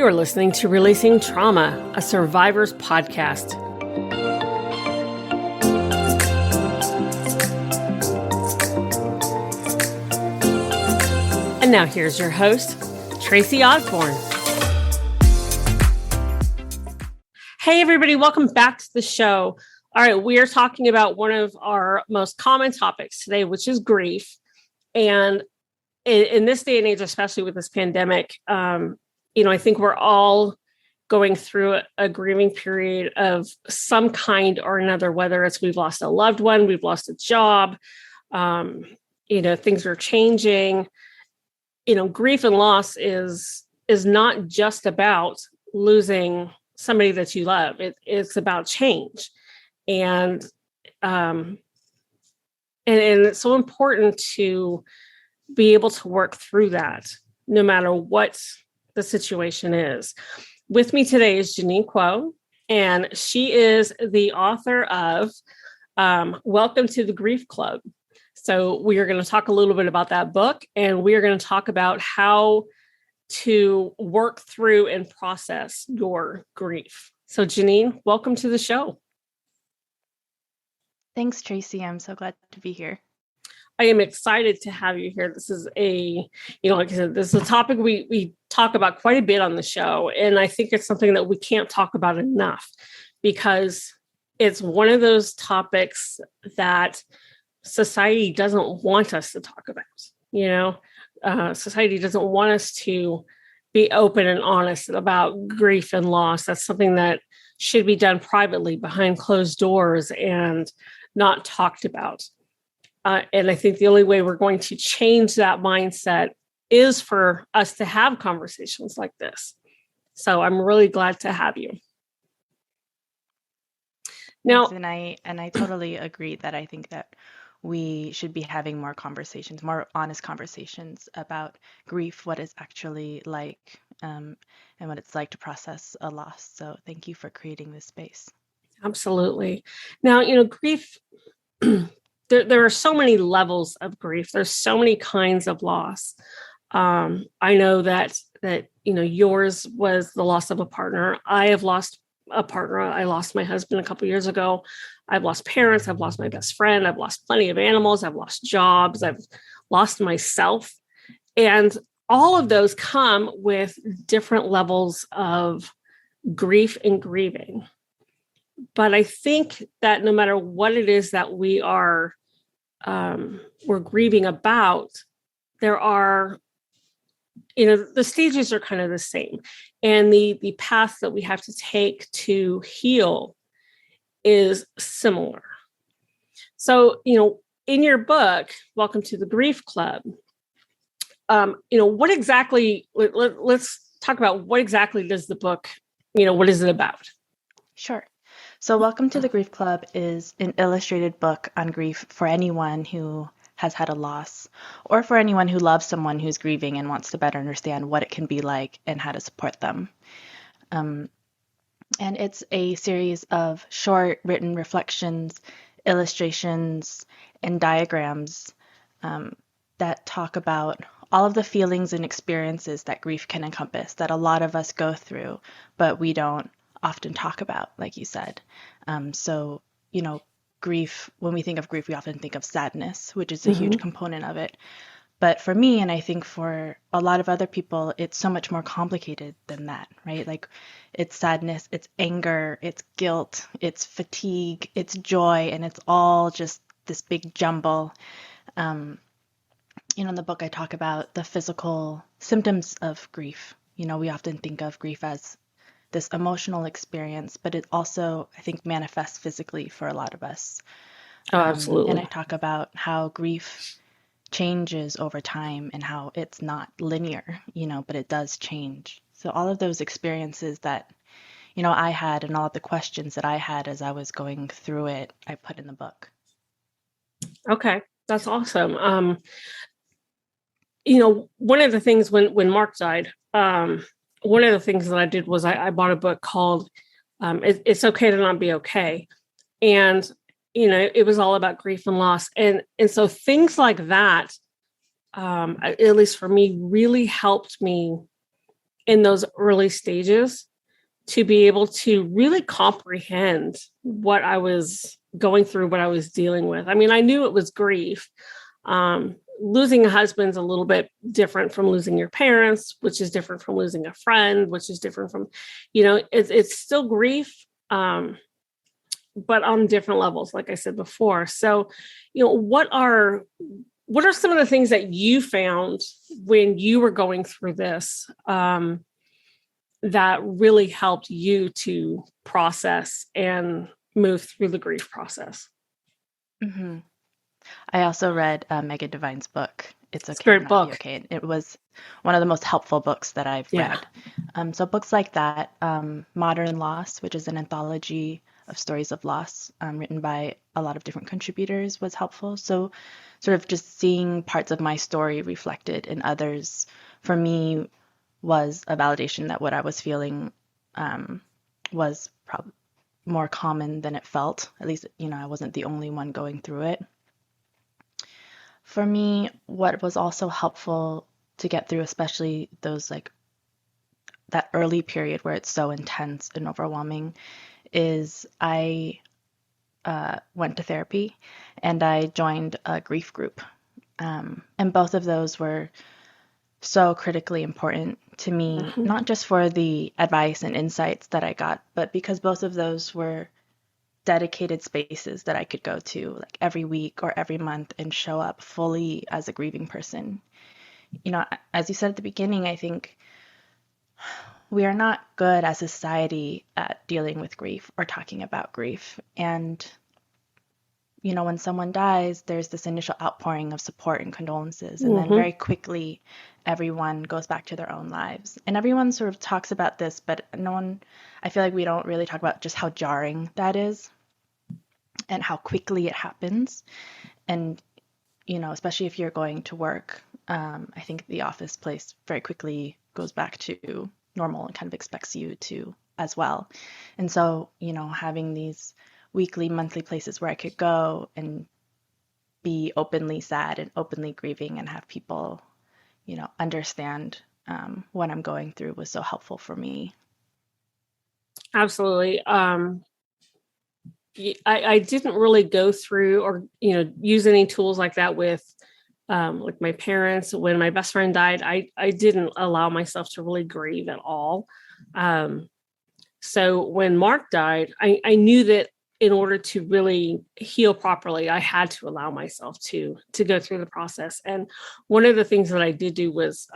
You're listening to Releasing Trauma, a survivor's podcast. And now here's your host, Tracy Osborne. Hey, everybody, welcome back to the show. All right, we are talking about one of our most common topics today, which is grief. And in this day and age, especially with this pandemic, I think we're all going through a grieving period of some kind or another, whether it's we've lost a loved one, we've lost a job, things are changing. Grief and loss is not just about losing somebody that you love. It's about change. And it's so important to be able to work through that, no matter what the situation is. With me today is Janine Kwoh, and she is the author of Welcome to the Grief Club. So we are going to talk a little bit about that book, and we are going to talk about how to work through and process your grief. So Janine, welcome to the show. Thanks, Tracy. I'm so glad to be here. I am excited to have you here. This is like I said, this is a topic we talk about quite a bit on the show. And I think it's something that we can't talk about enough because it's one of those topics that society doesn't want us to talk about. Society doesn't want us to be open and honest about grief and loss. That's something that should be done privately behind closed doors and not talked about. And I think the only way we're going to change that mindset is for us to have conversations like this. So I'm really glad to have you. Now, Thanks, and I totally agree that I think that we should be having more conversations, more honest conversations about grief, what it's actually like, and what it's like to process a loss. So thank you for creating this space. Absolutely. Now, grief, there are so many levels of grief. There's so many kinds of loss. I know that yours was the loss of a partner. I have lost a partner. I lost my husband a couple of years ago. I've lost parents. I've lost my best friend. I've lost plenty of animals. I've lost jobs. I've lost myself. And all of those come with different levels of grief and grieving. But I think that no matter what it is that we're grieving about, there are, the stages are kind of the same. And the path that we have to take to heal is similar. So, in your book, Welcome to the Grief Club, what exactly, let's talk about what exactly does the book, what is it about? Sure. So Welcome to the Grief Club is an illustrated book on grief for anyone who has had a loss or for anyone who loves someone who's grieving and wants to better understand what it can be like and how to support them. And it's a series of short written reflections, illustrations, and diagrams that talk about all of the feelings and experiences that grief can encompass, that a lot of us go through, but we don't often talk about, like you said. Grief, when we think of grief, we often think of sadness, which is a huge component of it. But for me, and I think for a lot of other people, it's so much more complicated than that, right? Like it's sadness, it's anger, it's guilt, it's fatigue, it's joy, and it's all just this big jumble. In the book, I talk about the physical symptoms of grief. We often think of grief as this emotional experience, but it also, I think, manifests physically for a lot of us. Oh, absolutely. And I talk about how grief changes over time and how it's not linear, but it does change. So all of those experiences that, I had and all of the questions that I had as I was going through it, I put in the book. Okay, that's awesome. One of the things when Mark died, one of the things that I did was I bought a book called It's Okay to Not Be Okay. And, it was all about grief and loss. And so things like that, at least for me, really helped me in those early stages to be able to really comprehend what I was going through, what I was dealing with. I mean, I knew it was grief. Losing a husband's a little bit different from losing your parents, which is different from losing a friend, which is different from, it's still grief, but on different levels, like I said before. So, what are some of the things that you found when you were going through this that really helped you to process and move through the grief process? Mm-hmm. I also read Megan Devine's book, It's It's a Okay to great Not Be book. Okay. It was one of the most helpful books that I've Yeah. read. So books like that, Modern Loss, which is an anthology of stories of loss written by a lot of different contributors, was helpful. So sort of just seeing parts of my story reflected in others, for me, was a validation that what I was feeling was probably more common than it felt. At least, I wasn't the only one going through it. For me, what was also helpful to get through, especially those that early period where it's so intense and overwhelming, is I went to therapy and I joined a grief group. And both of those were so critically important to me, Mhm. not just for the advice and insights that I got, but because both of those were dedicated spaces that I could go to like every week or every month and show up fully as a grieving person. As you said at the beginning, I think we are not good as a society at dealing with grief or talking about grief. And, when someone dies, there's this initial outpouring of support and condolences. And then Mhm. very quickly, everyone goes back to their own lives. And everyone sort of talks about this, but I feel like we don't really talk about just how jarring that is and how quickly it happens. And, especially if you're going to work, I think the office place very quickly goes back to normal and kind of expects you to as well. And so, having these weekly, monthly places where I could go and be openly sad and openly grieving and have people, understand what I'm going through was so helpful for me. Absolutely. I didn't really go through or use any tools like that with like my parents. When my best friend died, I didn't allow myself to really grieve at all. So when Mark died, I knew that in order to really heal properly, I had to allow myself to go through the process. And one of the things that I did do was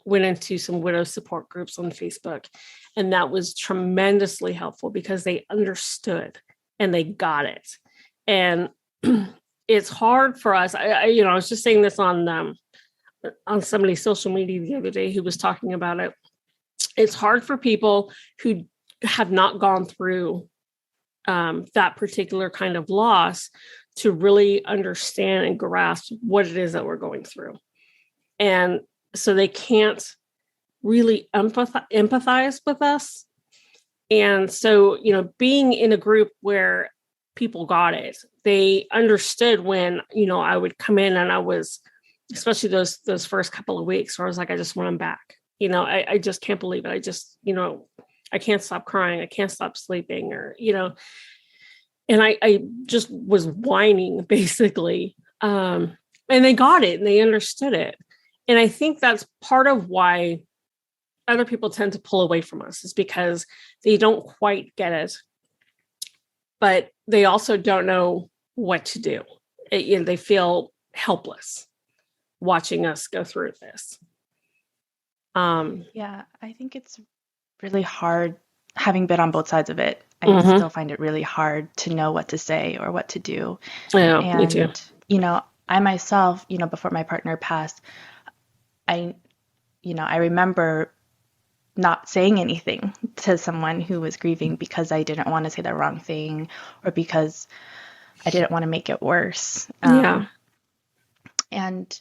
went into some widow support groups on Facebook, and that was tremendously helpful because they understood and they got it. And it's hard for us. I was just saying this on somebody's social media the other day who was talking about it. It's hard for people who have not gone through that particular kind of loss to really understand and grasp what it is that we're going through. And so they can't really empathize with us. And so, being in a group where people got it, they understood when, I would come in and I was, especially those first couple of weeks where I was like, I just want them back. I just can't believe it. I just, I can't stop crying. I can't stop sleeping and I just was whining basically. And they got it and they understood it. And I think that's part of why other people tend to pull away from us, is because they don't quite get it, but they also don't know what to do. They feel helpless watching us go through this. Yeah, I think it's really hard having been on both sides of it. I Mm-hmm. still find it really hard to know what to say or what to do. Yeah, me too. And, I myself, before my partner passed, I remember not saying anything to someone who was grieving because I didn't want to say the wrong thing or because I didn't want to make it worse. Yeah. And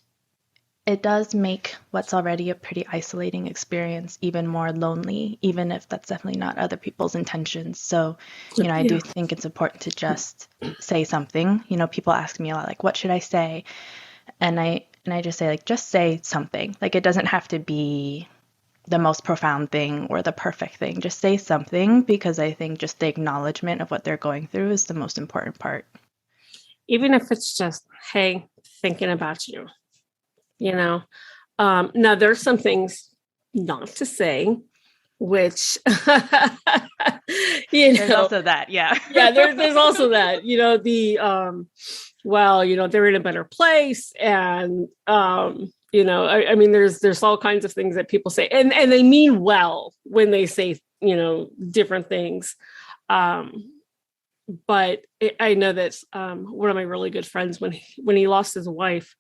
it does make what's already a pretty isolating experience even more lonely, even if that's definitely not other people's intentions. So, I do think it's important to just say something. People ask me a lot, like, what should I say? And I just say, like, just say something. Like, it doesn't have to be, the most profound thing or the perfect thing. Just say something, because I think just the acknowledgement of what they're going through is the most important part. Even if it's just, hey, thinking about you, you know. Now there's some things not to say, which There's also that, yeah. Yeah, there's also that, well, they're in a better place, and I mean, there's all kinds of things that people say, and they mean well when they say, different things. But I know that one of my really good friends, when he lost his wife,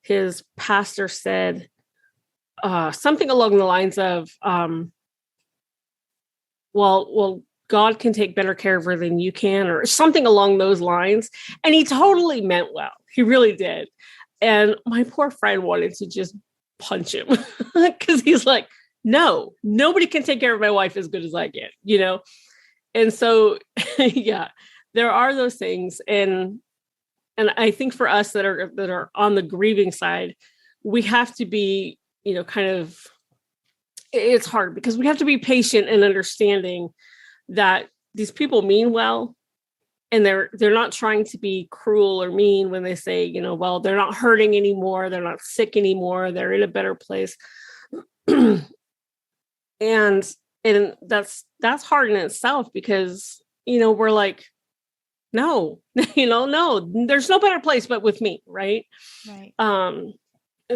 his pastor said something along the lines of, well, God can take better care of her than you can, or something along those lines. And he totally meant well. He really did. And my poor friend wanted to just punch him because he's like, no, nobody can take care of my wife as good as I can, And so, yeah, there are those things. And I think for us that are on the grieving side, we have to be, it's hard because we have to be patient and understanding that these people mean well, and they're not trying to be cruel or mean when they say, well, they're not hurting anymore, they're not sick anymore, they're in a better place. and that's hard in itself, because we're like, no, no, there's no better place but with me, right?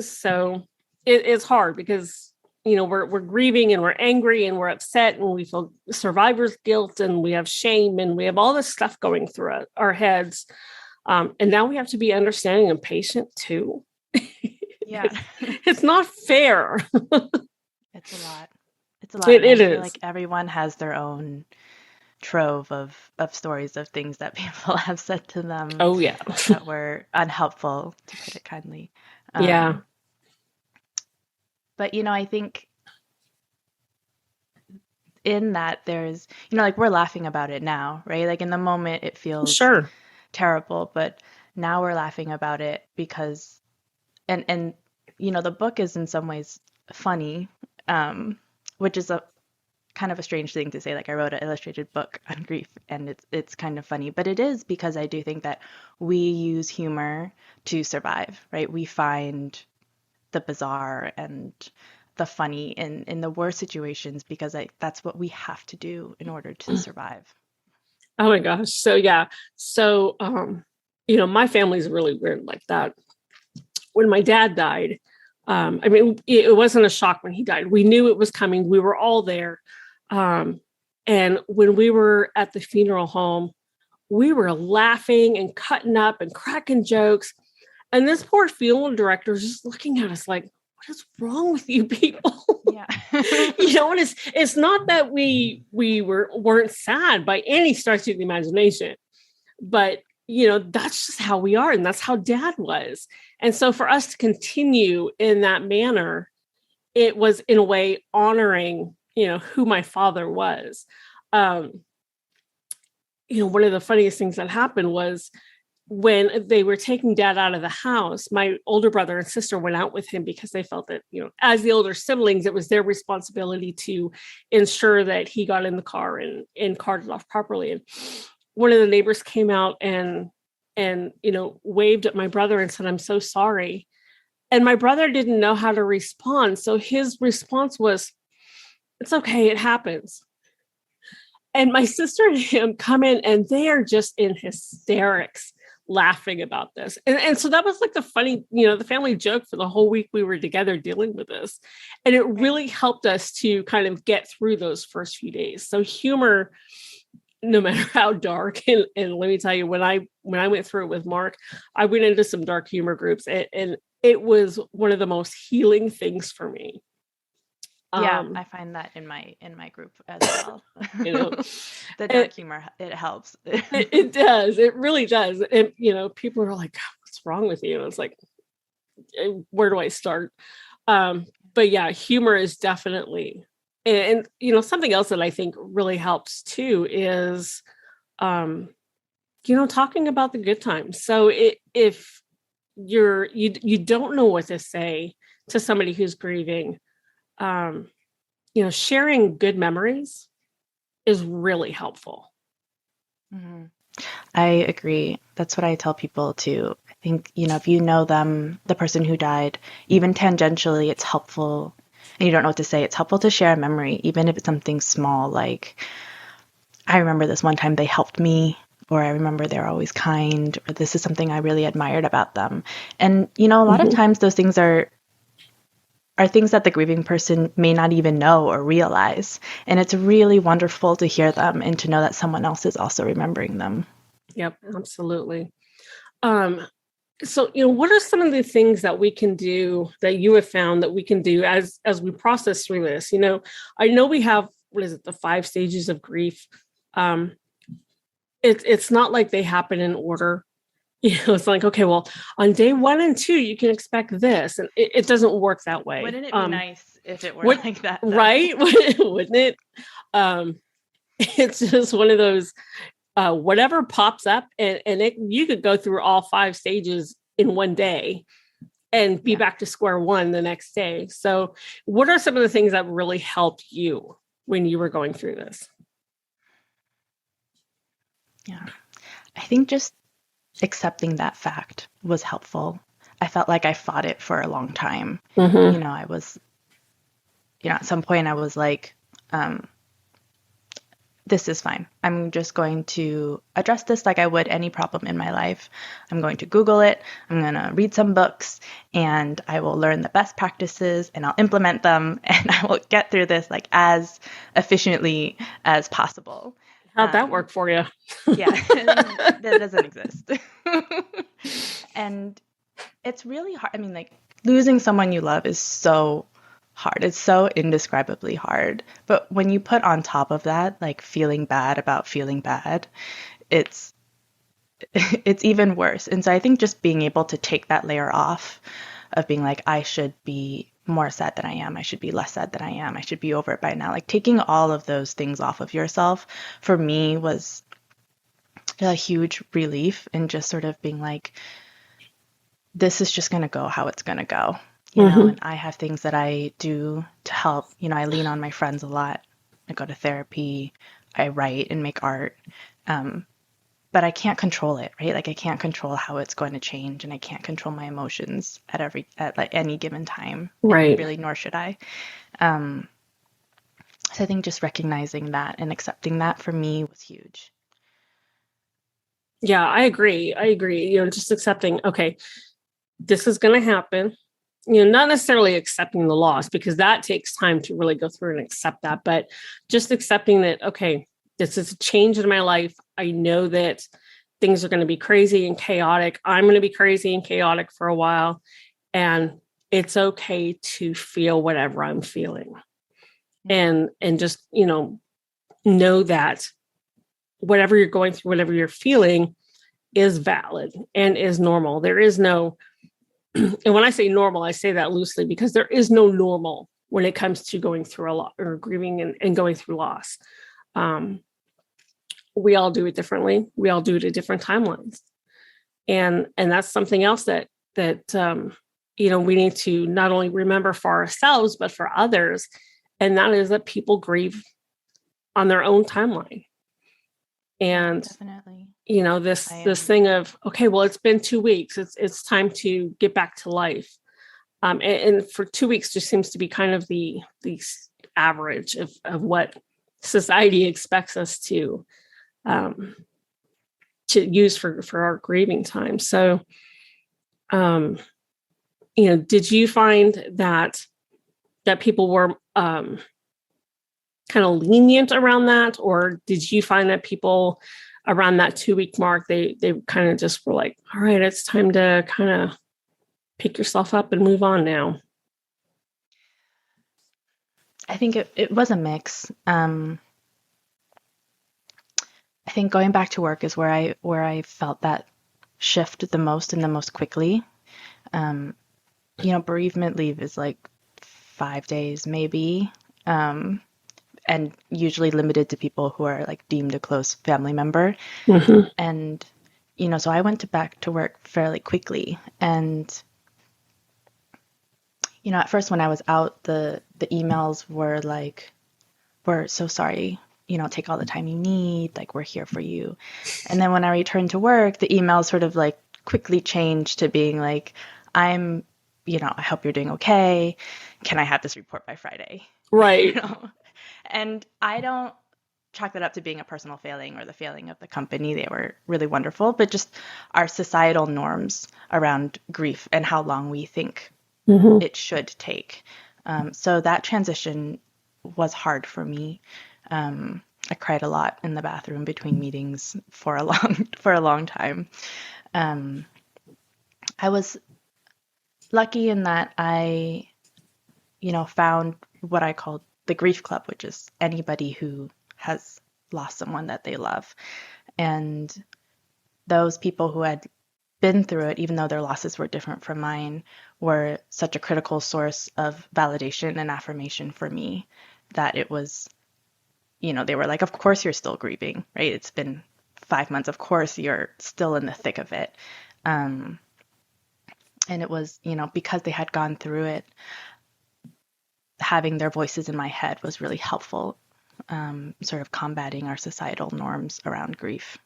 So it's hard because we're grieving, and we're angry, and we're upset, and we feel survivor's guilt, and we have shame, and we have all this stuff going through our heads. And now we have to be understanding and patient too. Yeah. It's not fair. It's a lot. It I is. feel like everyone has their own trove of stories of things that people have said to them. Oh, yeah. That were unhelpful, to put it kindly. Yeah. But, I think in that there's, like, we're laughing about it now, right? Like, in the moment it feels terrible, but now we're laughing about it because, and the book is in some ways funny, which is a kind of a strange thing to say. Like, I wrote an illustrated book on grief, and it's kind of funny, but it is because I do think that we use humor to survive, right? We find the bizarre and the funny in the worst situations, because that's what we have to do in order to survive. Oh my gosh. So yeah. So my family's really weird like that. When my dad died, I mean, it wasn't a shock when he died. We knew it was coming. We were all there. And when we were at the funeral home, we were laughing and cutting up and cracking jokes. And this poor funeral director was just looking at us like, what is wrong with you people? Yeah. And it's not that we weren't sad by any stretch of the imagination, but that's just how we are, and that's how Dad was. And so for us to continue in that manner, it was in a way honoring, who my father was. One of the funniest things that happened was when they were taking Dad out of the house, my older brother and sister went out with him because they felt that, as the older siblings, it was their responsibility to ensure that he got in the car and carted off properly. And one of the neighbors came out and waved at my brother and said, "I'm so sorry." And my brother didn't know how to respond. So his response was, "It's okay, it happens." And my sister and him come in, and they are just in hysterics laughing about this. And so that was like the funny, the family joke for the whole week we were together dealing with this. And it really helped us to kind of get through those first few days. So humor, no matter how dark, and let me tell you, when I went through it with Mark, I went into some dark humor groups, and it was one of the most healing things for me. Yeah, I find that in my group as well. The dark humor, it helps. It does. It really does. And people are like, "What's wrong with you?" And it's like, where do I start? But yeah, humor is definitely, and something else that I think really helps too is, talking about the good times. So if you don't know what to say to somebody who's grieving, sharing good memories is really helpful. Mm-hmm. I agree. That's what I tell people too. I think, if you know them, the person who died, even tangentially, it's helpful. And you don't know what to say. It's helpful to share a memory, even if it's something small, like, I remember this one time they helped me, or I remember they're always kind, or this is something I really admired about them. And, a lot of times those things are things that the grieving person may not even know or realize. And it's really wonderful to hear them and to know that someone else is also remembering them. Yep, absolutely. So, what are some of the things that we can do that you have found that we can do as we process through this? I know we have, what is it, the 5 stages of grief. It's not like they happen in order. It's like, okay, well, on day 1 and 2, you can expect this, and it doesn't work that way. Wouldn't it be nice if it were like that, though? Right? Wouldn't it? It's just one of those. Whatever pops up, and you could go through all 5 stages in one day and be back to square one the next day. So what are some of the things that really helped you when you were going through this? Yeah, I think just accepting that fact was helpful. I felt like I fought it for a long time. I was, at some point I was like, this is fine. I'm just going to address this like I would any problem in my life. I'm going to Google it. I'm going to read some books, and I will learn the best practices, and I'll implement them, and I will get through this like as efficiently as possible. How'd that work for you? Yeah, that doesn't exist. And it's really hard. I mean, like, losing someone you love is so hard. It's so indescribably hard. But when you put on top of that, like, feeling bad about feeling bad, it's even worse. And so I think just being able to take that layer off of being like, I should be more sad than I am. I should be less sad than I am. I should be over it by now. Like, taking all of those things off of yourself for me was a huge relief, and just sort of being like, this is just going to go how it's going to go. And I have things that I do to help. I lean on my friends a lot. I go to therapy. I write and make art. But I can't control it, right? Like, I can't control how it's going to change, and I can't control my emotions at like any given time. Right. And really, nor should I. So I think just recognizing that and accepting that for me was huge. Yeah, I agree. Just accepting, okay, this is going to happen. Not necessarily accepting the loss, because that takes time to really go through and accept that, but just accepting that, okay, this is a change in my life. I know that things are going to be crazy and chaotic. I'm going to be crazy and chaotic for a while, and it's okay to feel whatever I'm feeling. And just, know that whatever you're going through, whatever you're feeling is valid and is normal. There is no, and when I say normal, I say that loosely, because there is no normal when it comes to going through a lot, or grieving and going through loss. We all do it differently. We all do it at different timelines. And that's something else that we need to not only remember for ourselves, but for others. And that is that people grieve on their own timeline. And definitely, this thing of, okay, well, it's been 2 weeks. It's time to get back to life. And for 2 weeks just seems to be kind of the average of what society expects us to use for our grieving time. So, did you find that people were kind of lenient around that, or did you find that people around that 2-week mark, they kind of just were like, all right, it's time to kind of pick yourself up and move on now? I think it was a mix. I think going back to work is where I felt that shift the most and the most quickly. Bereavement leave is like 5 days maybe, and usually limited to people who are like deemed a close family member. And so I went back to work fairly quickly, and At first when I was out, the emails were like, we're so sorry, take all the time you need, like we're here for you. And then when I returned to work, the emails sort of like quickly changed to being like, I hope you're doing okay. Can I have this report by Friday? Right. And I don't chalk that up to being a personal failing or the failing of the company. They were really wonderful, but just our societal norms around grief and how long we think it should take. So that transition was hard for me. I cried a lot in the bathroom between meetings for a long time. I was lucky in that I, found what I called the grief club, which is anybody who has lost someone that they love. And those people who had been through it, even though their losses were different from mine, were such a critical source of validation and affirmation for me that it was, they were like, of course you're still grieving, right? It's been 5 months. Of course you're still in the thick of it. And it was, because they had gone through it, having their voices in my head was really helpful, sort of combating our societal norms around grief.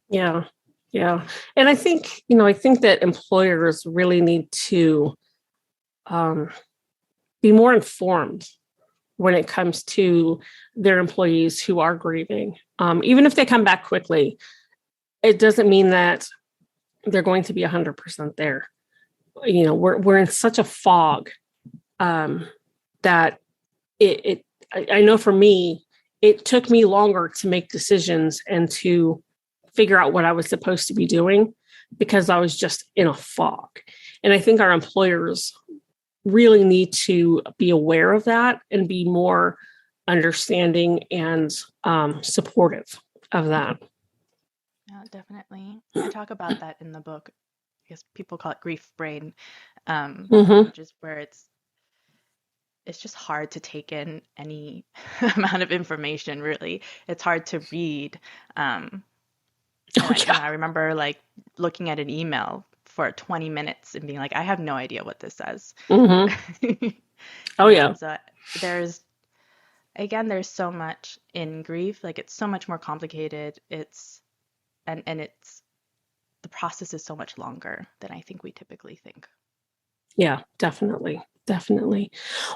Yeah. Yeah. And I think that employers really need to be more informed when it comes to their employees who are grieving. Even if they come back quickly, it doesn't mean that they're going to be 100% there. We're in such a fog that I know for me, it took me longer to make decisions and to figure out what I was supposed to be doing because I was just in a fog. And I think our employers really need to be aware of that and be more understanding and supportive of that. Yeah, definitely. I talk about that in the book. I guess people call it grief brain, which is where it's just hard to take in any amount of information, really. It's hard to read. I remember like looking at an email for 20 minutes and being like, I have no idea what this says. Mm-hmm. Oh, yeah. So there's so much in grief. Like it's so much more complicated. And the process is so much longer than I think we typically think. Yeah, definitely. Definitely.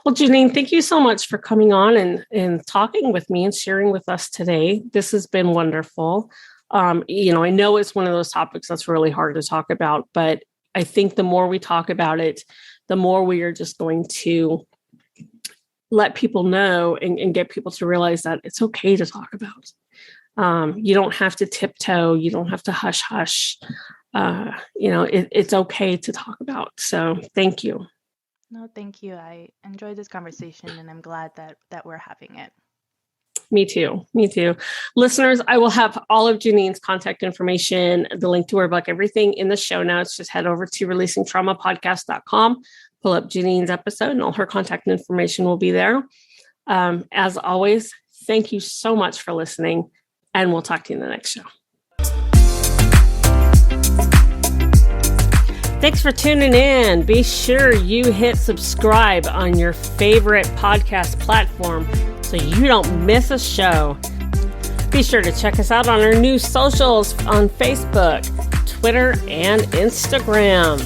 Well, Janine, thank you so much for coming on and talking with me and sharing with us today. This has been wonderful. I know it's one of those topics that's really hard to talk about, but I think the more we talk about it, the more we are just going to let people know and get people to realize that it's okay to talk about. You don't have to tiptoe. You don't have to hush, hush. It's okay to talk about. So thank you. No, thank you. I enjoyed this conversation and I'm glad that we're having it. Me too. Listeners, I will have all of Janine's contact information, the link to her book, everything in the show notes. Just head over to releasingtraumapodcast.com, pull up Janine's episode and all her contact information will be there. As always, thank you so much for listening and we'll talk to you in the next show. Thanks for tuning in. Be sure you hit subscribe on your favorite podcast platform so you don't miss a show. Be sure to check us out on our new socials on Facebook, Twitter, and Instagram.